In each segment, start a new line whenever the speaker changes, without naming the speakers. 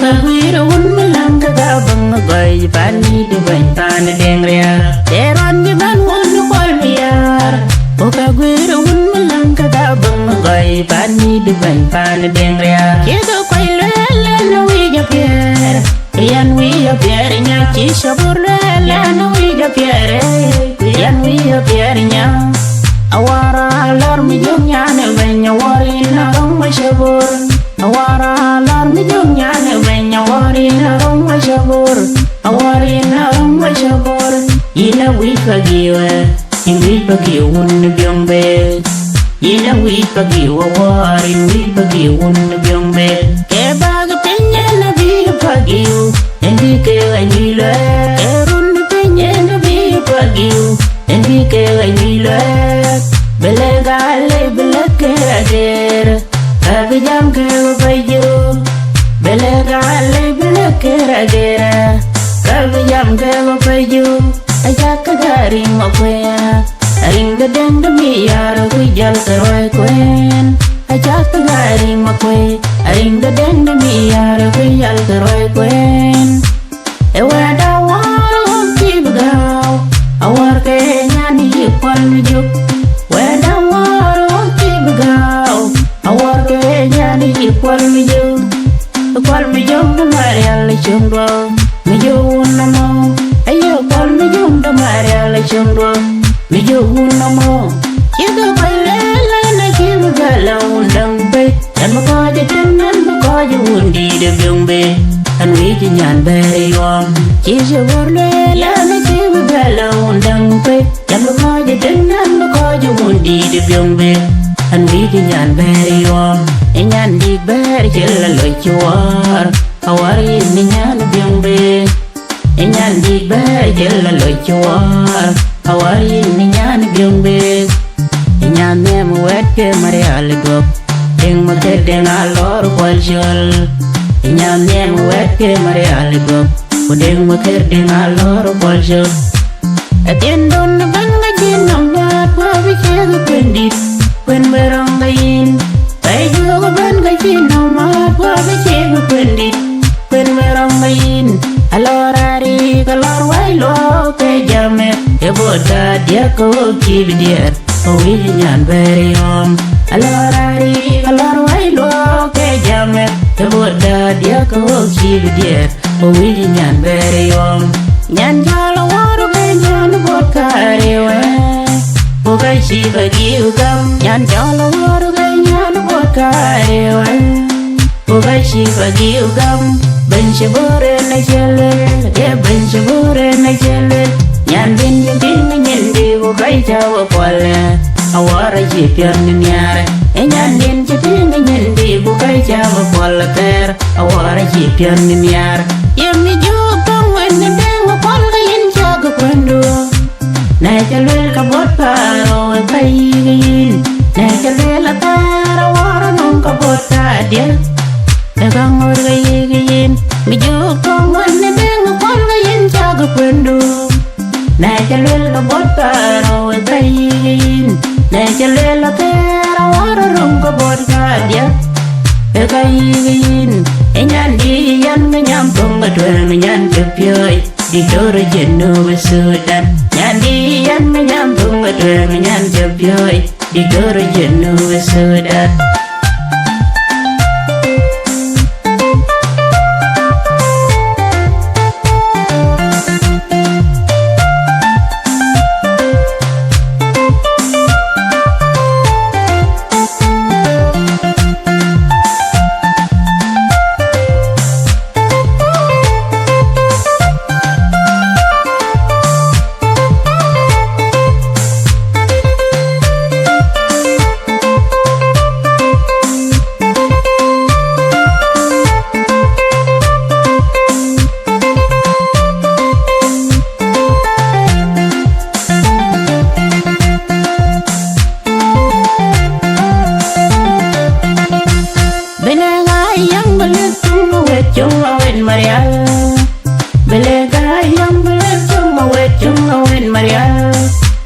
Guira un milang ka bang goy pani de ban pan deng ria teron ni ban un kol miar Oka guira un milang ka bang goy pani de ban pan deng ria Kido koy lele no wi ja pier Yan wi ja pier nya ki shabur lele no wi ja pier Yan wi ja pier nya Awour Alor Majook nyane benya wari na rong ma shabur Awour Alor Majook nyane benya wari na rong ma shabur Awari na rong ma shabur Ina wi pagiwa Wi pagiwa un byongbe Ina wi pagiwa wari wi pagiwa un byongbe Ke bag penye na bi pagiwa Endi ke anile Erun penye na bi pagiwa Endi ke anile Belegale belekerager Kabijam ke wapayu Belegale belekerager Kabijam ke wapayu Ajak garing makwaya Aring gedeng demi yara kujal terway kwen Ajak garing makway Aring gedeng demi yara kujal terway kwen Ewada waro kibagaw Awar kenya ni Awour Majook Awour kenya ni Awour Majook da marial chungwa Majook namo ayo Awour Majook da marial chungwa Majook namo Kido baile na kibagala undang bay Dan makaja tenan makaja undi de byongbe An wi nyan beri wam Kisha burle na kibagala undang bay Dan makaja tenan makaja undi de byongbe An wi nyan beri wam Nyan di beri chela loy chuar Awari ni nyan byongbe Nyan di beri chela loy chuar Awari ni nyan byongbe Nyan nem wet ke marial gop Deng maker deng alor kwaljol Nyan nem wet ke marial gop Deng maker deng alor kwaljol Atiendon banga jinong nyat Wabikega pendit Wen berong gayin Bayu ban gayin mat Wabikega pendit Wen berong gayin Alor ari kalor wailo ke jame Eboda dia ko kibidier Owi nyan beri om Alor ari kalor wailo ke jame Eboda dia ko kibidier Owi nyan beri om Nyan jalo waru ke nyan bot karewe Bukai si bagi ugam Nyan jalo waru ke nyan bot karewe Bukai si bagi ugam Ben shabure na jelel ben shabure na jelel Nyan bin nyindi bukai jawa kwale Awara jipiar nyare Nyan bin nyindi bukai jawa kwale ter Awara jipiar nyare Yemi jukang wenne dengo kwalga yin jaga kwendo Na jalwel kabot paro kayin Na jalwel atara wara nung kabot kadia Dagang orga yigayin Mi jukang wenne dengo kwalga yin jaga kwendo Na jalwel kabot paro kayin Na jalwel atara wara nung kabot kadia Kayin Nyan di yan nganyam tong adwel nyan jepyoy Di doro jenu Sudan Nyan di yan nganyam tong adwel nyan jepyoy Di doro jenu Sudan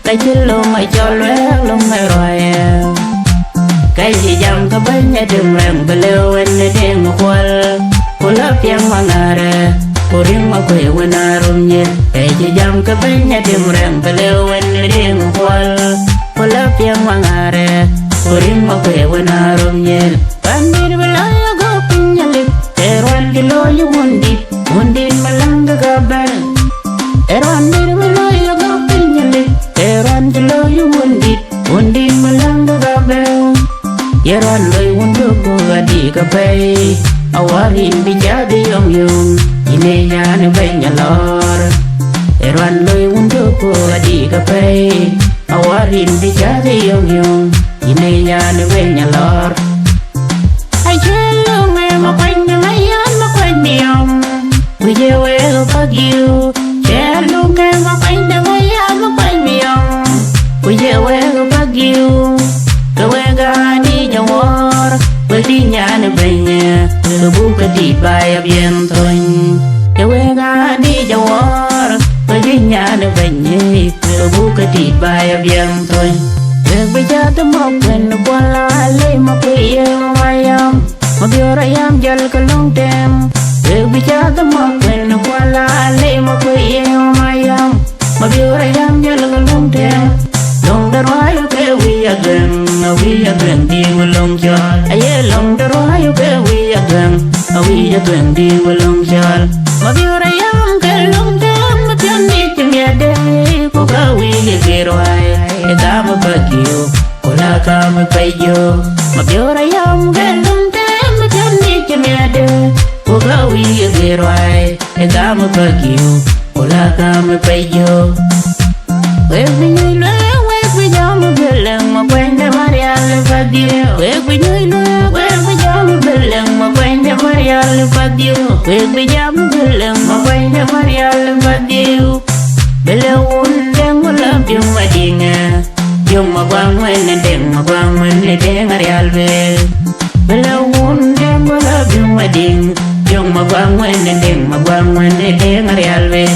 Kajilo mai cholwe long mai roya Kaji jam ka banya demrang belew en deng kwal Kula piang mangare Kuring makwe winarum nye Eje jam kabenya timreng Belewen ring kwal Kula piang mangare Kuring makwe winarum nye Pandir belaya go pinyalik Erwan gilo yu mundit Mundin malang gagabal Erwan dir belaya go pinyalik Erwan gilo yu mundit Mundin malang gagabal Yeran loy wundu ko adi kapay Awarin bijadi yong yung Ine nyan benya lor Erwan loy wundu ko adi kapay Awarin bijadi yong yung Ine nyan benya lor Ay chelo ngay makwany na ngayon makwany niyong Wijewe bagyo Chelo ngay makwany na ngayon makwany niyong Wijewe bagyo Kawega di jawar Beli nyan benya Kebuka di bayab yang toin Kawega di jawar Beli nyan benya Kebuka di bayab yang toin Berbejata mokwen Kuala alay makuya mayam Mabiora yam jal kalong tem Berbejata mokwen Kuala alay makuya mayam Mabiora yam jal kalong tem Long darwayo ke we again di walong jal Aye long darwayo ke we again di walong jal Mabiora yam ke long tem Matiyan di kimyade Kuka we gerway Edama bagyo Kula kami payo Mabiora yam ke long tem Matiyan di kimyade Kuka we gerway Edama bagyo Kula kami payo Wek binyoy lwek, wek binyamu beleng Makwende marial fadyo Wek binyoy lwek, wek binyamu beleng Makwende marial fadyo Wek binyamu beleng Makwende marial fadyo Belewun deng ulap yung madinga Yung magwang wene deng magwang wene deng arial be Belewun deng ulap yung mading Yung magwang wene deng magwang wene deng arial be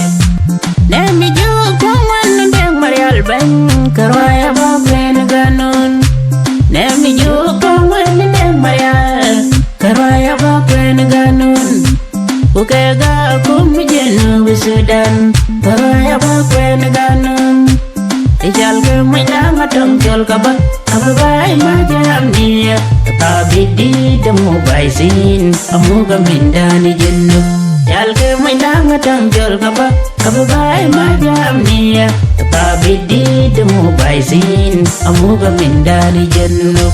Nemi juk yung wene deng marial beng Karwaya bakwen ganon Nemi juk yung wene deng marial Karwaya bakwen ganon Ukega kumijenu bisudan Karwaya bakwen ganon Ijal ke maydang atong jol kabak Ababay majam niya Tapi di demu baisin Amu gamindani jenuk Ijal ke maydang atong jol kabak Ababay majam niya Tapi di demu baisin Amu gamindani jenuk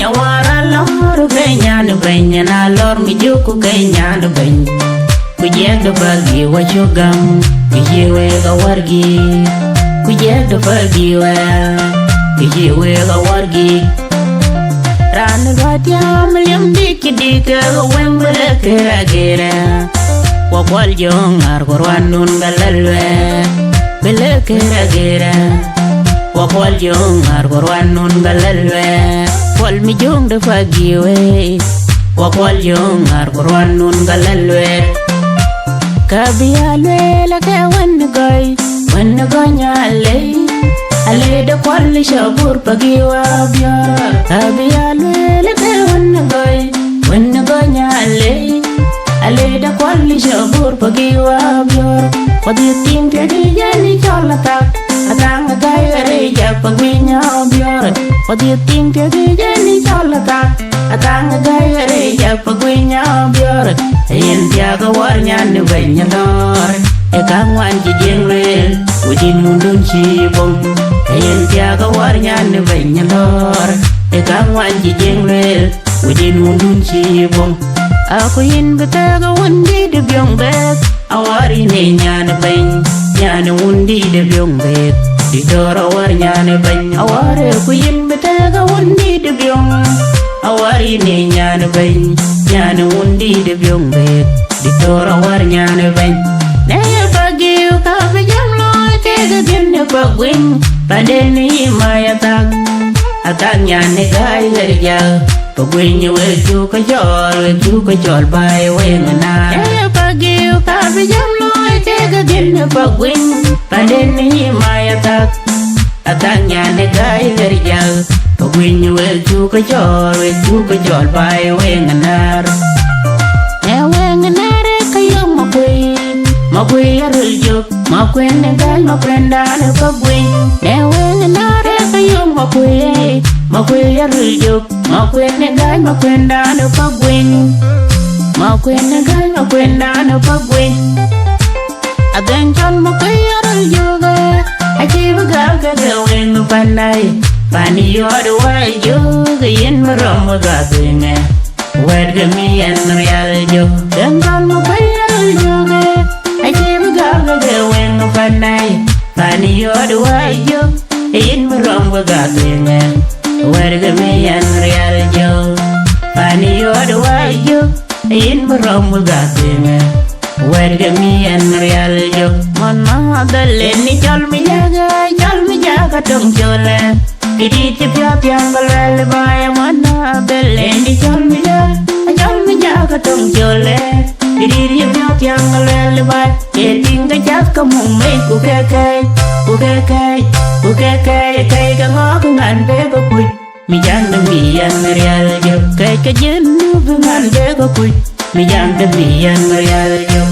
Awour Alor Majook Kenya do ben Kujek do bagi wachogam Kijewe gawargi Kujek do bagi wa Kijewe gawargi Ran radia milim diki dika Wembele kera gira Wakwal jong arkorwan nun galalwe Bele kera gira Wakwal jong arkorwan nun galalwe Wal mi jong do bagi we Wakwal yung arkorwan nun galalwe Kabiyalwe lake wanagoy nyale Ale da kwal shabur pagiwa biya Kabiyalwe lake wanagoy nyale Ale da kwal shabur pagiwa biya Wadi tim kedi jani cholatak Atang agay ja pagwinya biya Wadi tim kedi jani cholatak Atang agay ja pagwinya biya Ayin tiaga warnya ni banya lor Ekang wan jijeng rel Ujin mundun cibong Ayin tiaga warnya ni banya lor Ekang wan jijeng rel within wundun chibong ako yin betaga wundi de byong bet awari ne nyana bain nyana wundi de byong bet di dora war nyana bain aware ku yin betaga wundi de byong awari ne nyana bain nyana wundi de byong bet di dora war nyana bain ne bagi ka bejam lo tega gen ne bagwing padeni maya tag atang nyane gai gerja pagwing we chu ka jol bai we na e bagi ka bejam lo tega gen ne bagwing padeni maya tag atang nyane gai gerja pagwing we chu ka jol bai we na e we na re kayo makwe aruljo makwe ne gai makwenda ne pagwing e we na re kayo makwe aruljo makwe ne gai makwenda ne pagwing makwe ne gai makwenda ne pagwing aden chon makwe aruljo ga achieve ga wen panai pani yodu wai jo ga yin marom ga twinge wed ga mi en real jo den chon makwe aruljo ga achieve ga wen panai pani yodu wai jo yin marom ga twinge wed ga mi en real jo pani yodu wai jo yin marom ga twinge wed ga mi en real jo mana dalle ni chol mi jaga tong chole kidi ti pya pyanggal baya mana dalle ni chol mi jaga tong chole kidi ti pya pyanggal baya ke tinga jak kamung mai ku kai ka ngok ngan be ko pui mi jang da mi yan real jo kai ka jen nu ngan be ko pui mi jang da mi yan real jo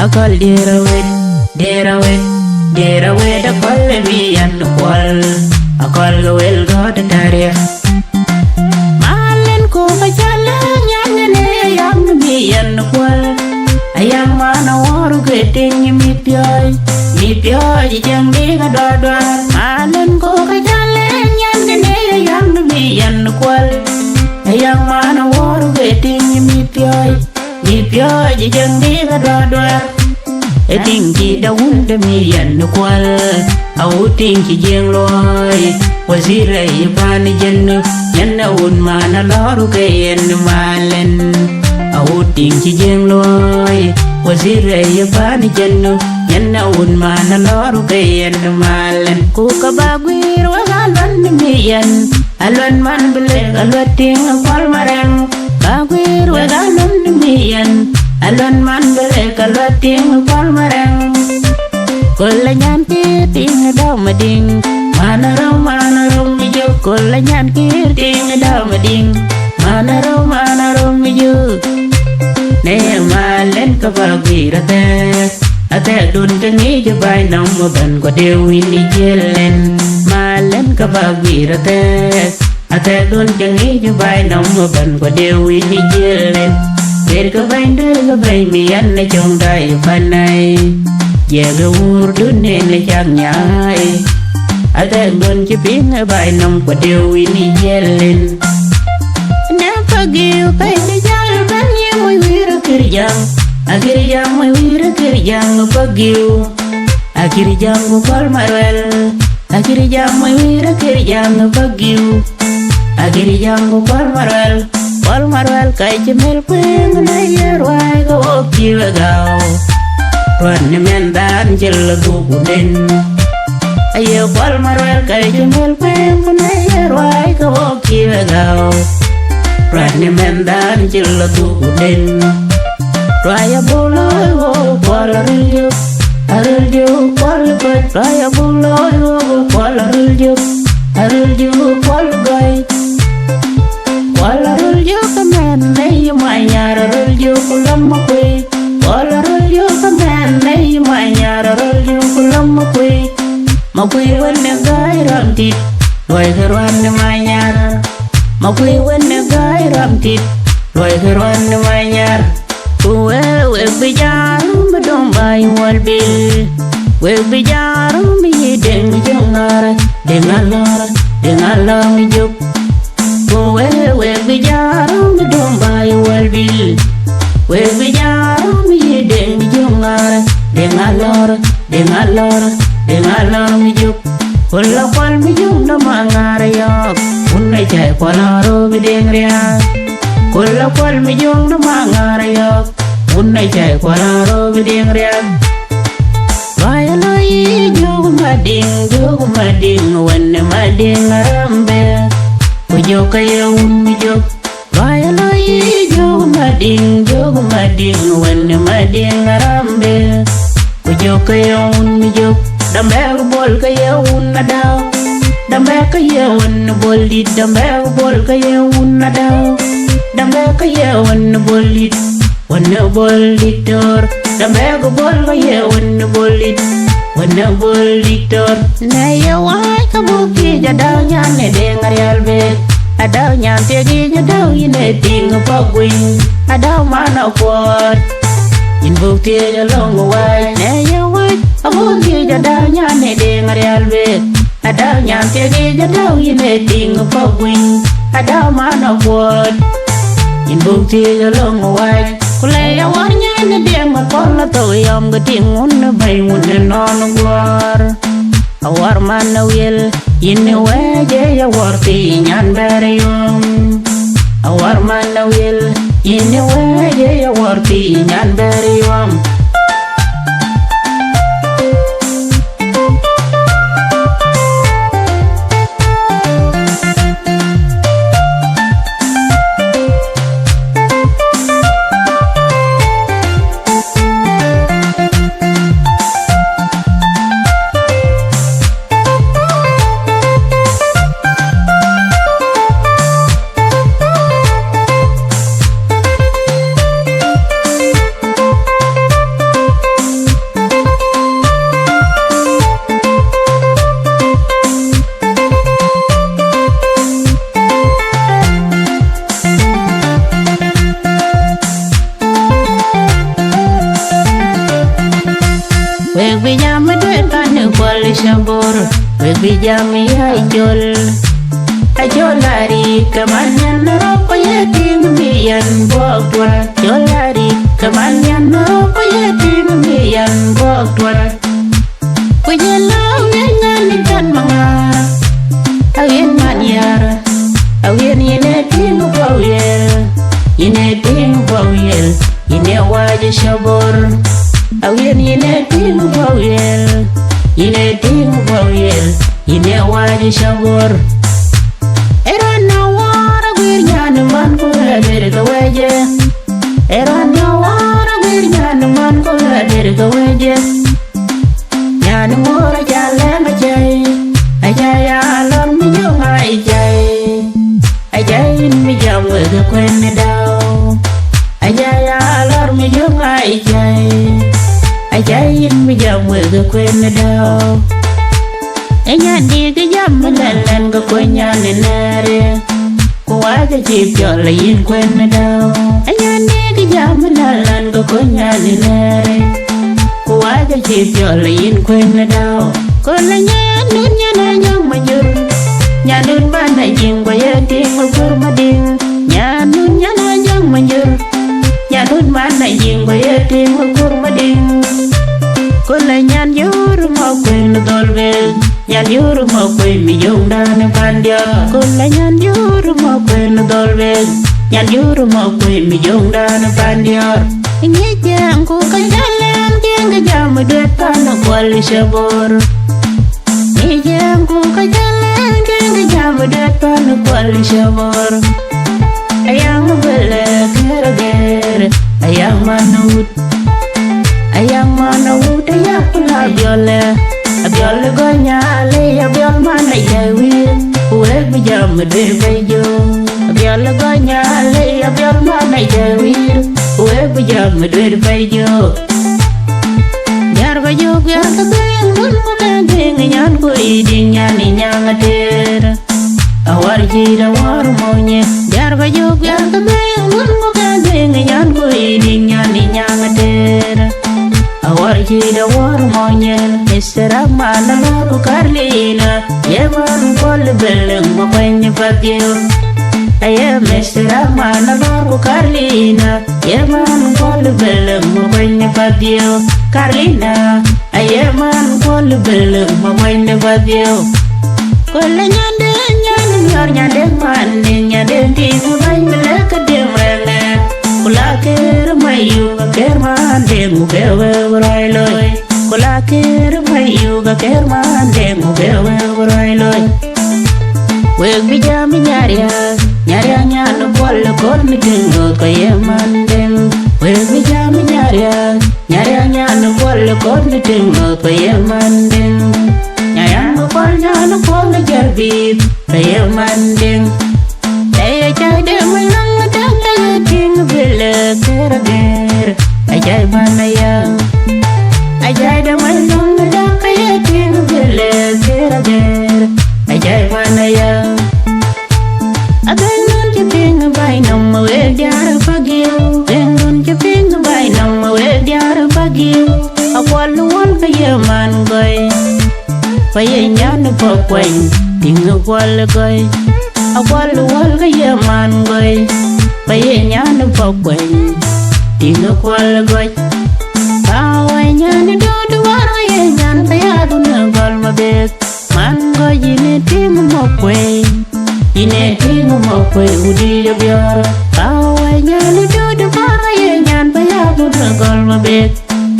akol dera we da kolle mi yan kwal akol ga wel ga da daria malen ko ba jala nyang ne yang mi yan kwal ayang mana waru ke ting mi pyoi jang mi ga do malen ko ba jala nyang ne yang mi yan kwal ayang mana waru ke ting mi pyoi jang mi ga do ting chi da wunda mi yan kwal au ting chi jeng loy wazire ypan jen yan un mana loru ke yen malen au ting chi jeng loy wazire ypan jen yan un mana loru ke yen malen ku ka bagwir wa galwan mi yan alwan man bele alwan ting kwal marang bagwir wa galwan mi yan alwan man bele kalwating kwal marang kola nyan ki ting daw mading mana raw mi jo kola nyan ki ting daw mading mana raw mi jo ne malen ka bagira ate dun ka ngi je bai nong mo ban ko dewi ni jelen malen ka bagira ate dun ka ngi je bai nong mo ban ko dewi ni jelen Ber ka bay mi an na chong dai panai ye ga ur dun ne na chang nyai ate dun chi ping bai nong ko dewi ni jelen na pagiu kai na jal ban ye muy wir Akirijang my wir akirijang pagiu Akirijang gopal marwel Akirijang my wir akirijang pagiu Akirijang gopal marwel Pal marwel kai chimel peng na yerwai go kiwa gao Ruan ni mendan jel gubuden Ayo pal marwel kai chimel peng na yerwai go kiwa gao Ruan ni mendan jel gubuden Raya buloy wo pala riljuk Ariljuk pala goy Raya buloy wo pala riljuk Ariljuk pala goy Pala riljuk kamen Nei manyar riljuk lama kwe Pala riljuk kamen Nei manyar riljuk lama kwe Makwe wenne gai ramtit Loy kerwan manyar Makwe wenne gai ramtit Loy kerwan manyar We bijaru bedombai walbil We bijaru mi deng jongar dengar mi juk We bijaru bedombai walbil We bijaru mi deng jongar dengar mi juk Kulla kwal mi juk na mangara yok Unai chai kwalaro bideng ria Kulla kwal mi juk na mangara yok Unai chai kwalaro bideng ria Raya lai jogu mading Wanne mading arambe Kujo kaya mi juk Raya lai jogu mading Wanne mading arambe Kujo kaya mi juk Dambe bol kaya unadaw Dambe kaya wanne bolit Dambe bol kaya unadaw Dambe kaya wanne bolit Wanne bolitor Dambe bol kaya wanne bolit Wanne bolitor Naya wai kabuki jadaw nyane dengar yalbet Adaw nyan tegi jadaw yine ting pagwing Adaw mana kuat Yin bukti jalong wai Naya wai kabuki jadaw nyane dengar yalbet Adaw nyan tegi jadaw yine ting pagwing Adaw mana kuat Yin bukti jalong wai Kulay awar nyane deng makola to yam gating unna bay unna non gwar Awar mana wil yinne weje awar ti nyan bereyum Awar mana wil yinne weje awar ti nyan bereyum Bijami ajol lari kemanyan ropo yetim miyan bogdwal Ajol lari kemanyan ropo yetim miyan bogdwal Kujelaw yengan ikan mangar Awien manyar Awien yineting bawel Yineting bawel Yine waje shabor Awien yineting bawel Yineting bawel Yine waje shabor Erana wara gwir nyanu man ko hadir ga weje Erana wara gwir nyanu man ko hadir ga weje Nyanu mora jale majay Ajaya alor mi jong ajay Ajay mi jam wega kwenne daw Ajaya alor mi jong ajay Ajay mi jam wega kwenne daw Enya diga jam lalan ga konya nenare Ko waga jib jola yin kwenne daw Enya diga jam lalan ga konya nenare Ko waga jib jola yin kwenne daw Ko la nyanun nyana nyang majur Nyanun bana jing baya ting magur mading Nyanun nyana nyang majur Nyanun bana ting kurma ding kula nyan yuru mo kwen dolbe nyan yuru mo kwen mi yonda ne pandia kula nyan yuru mo kwen dolbe nyan yuru mo kwen mi yonda ne pandia ni jang ko kajalan jang jam duet pan kwal shabor ni jang ko kajalan jang jam duet pan kwal shabor ayang bele kere ayang manut ayang ayang abiole gonya le abiol mana yawi uwe bijam de bejo abiole gonya le abiol mana yawi uwe bijam de bejo yar bajo ya kaben mun ding nyan ko idin nyani nyangater awar jira war monye yar bajo ya kaben mun ding nyan ko idin nyani nyangater awar jira war monye misra mana ko karlina yeman kol beleng mo kwenye fagyo aye misra mana ko karlina yeman kol beleng mo kwenye fagyo karlina aye man kol beleng mo kwenye fagyo kol nyande nyande man nyande tingu bay melek demrele kula ker mayu ker man dengu bewe roy loy kula ker mayu ker man dengu bewe roy loy weg bijam nyaria nyano kol mitingo ko yeman deng weg bijam nyaria nyano kol mitingo ko yeman deng nyano kol jarbi ko yeman deng ay jade manang tanga ting bele kerager ay jade manaya ay jade manang tanga ting bele kerager ay jade manaya abenun jiping bay nam we diar pagyo benun jiping bay nam we diar pagyo awal won kayaman goy payenyan pokwen ting wal goy awal wal kayaman goy payenyan pokwen ting wal goy awenyan do war yenyan tayadu na gol mabek man goy ni ting mokwen ine ting mokwen udi biar awenyan do war yenyan tayadu na gol mabek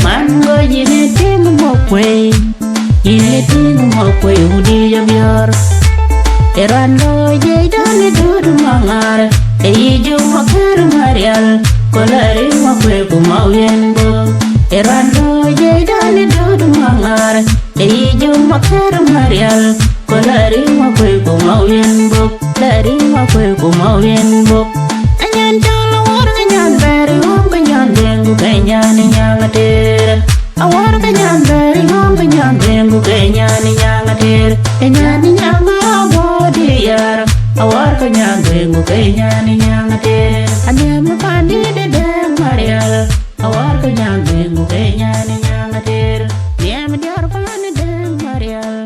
man goy ni ting mokwen ine ting mokwen udi biar erando jaydan dur mangar eiju makar marial kolari makwe kumawien bo erando jaydan dur mangar eiju makar marial kolari makwe kumawien bo dari makwe kumawien bo anyan jalo war kanyan beri hom kanyan dengu kanyan nyangater awar kanyan beri hom kanyan dengu kanyan nyangater kanyan nyangater yar awar ko nyangu kenya ni nyangate anyam pandi de marial awar ko nyangu kenya ni nyangate niam diar pandi de marial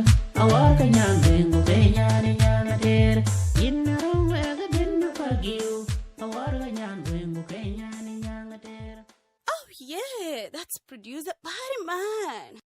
awar ko nyangu kenya ni nyangate inro wega den pagiu awar ko nyangu kenya ni nyangate.
Oh yeah, that's producer Party Man.